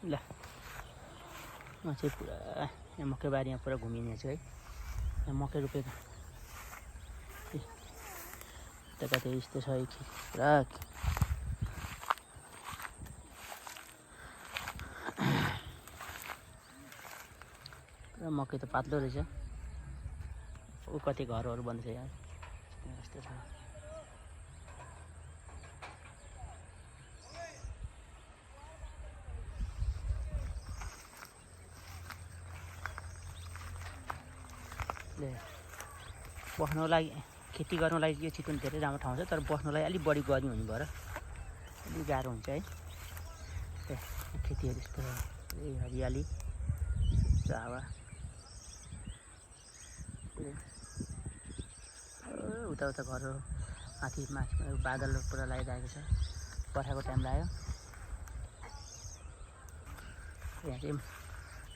ल म चाहिँ पुरा यहाँ मकै बारीमा पुरा घुमिने छु है। यहाँ मकै रोपेको यता कतै यस्तो छ पुरा पुरा मकै त पातलो रहेछ। ऊ कति घरहरू बन्छ यहाँ यस्तो छ। बस्नको लागि खेती गर्नको लागि यो चितवन धेरै राम्रो ठाउँ छ, तर बस्नलाई अलिक बढी गर्मी हुने भएर अलिक गाह्रो हुन्छ है। खेतीहरू यस्तो हरियाली हावा उता उता घर माथि माथि बादल पुरा लगाइरहेको छ। बर्खाको टाइम लाग्यो। यहाँ चाहिँ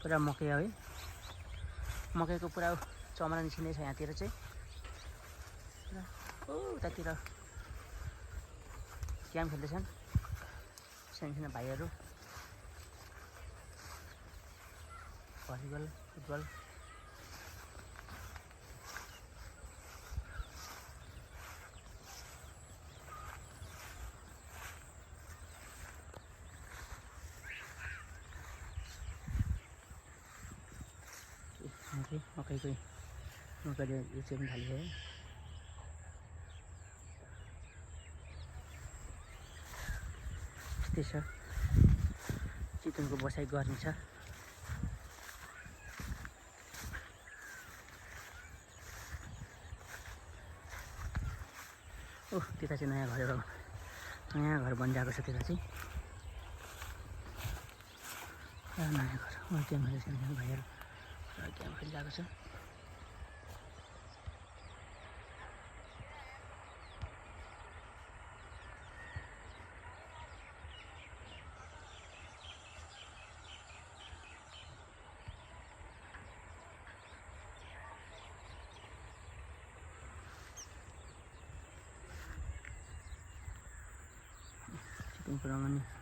पुरा मकै है, मकैको पुरा चमरा निस्किने छ यहाँतिर चाहिँ। उतातिर गेम खेल्दैछन् सानो भाइहरू, भलिबल फुटबल। मकैको मकैले यो चाहिँ पनि थालियो है। यस्तै छ चितवनको बसाइ गर्ने छ। ओह त्यता चाहिँ नयाँ घर बनिरहेको छ। त्यता चाहिँ नयाँ घर गेम खेल्ने भाइहरू गेम खेलिरहेको छ।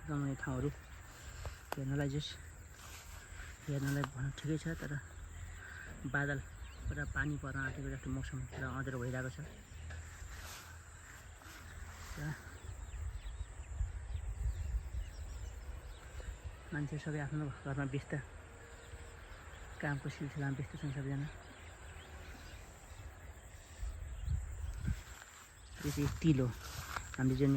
रमाइलो ठाउँहरू हेर्नलाई भन्न ठिकै छ, तर बादल पुरा पानी पर्न आँटेको जस्तो मौसम पुरा अँध्यारो भइरहेको छ। मान्छे सबै आफ्नो घरमा व्यस्त, कामको सिलसिलामा व्यस्त छन् सबैजना। यो चाहिँ टिल हो, हामीले जुन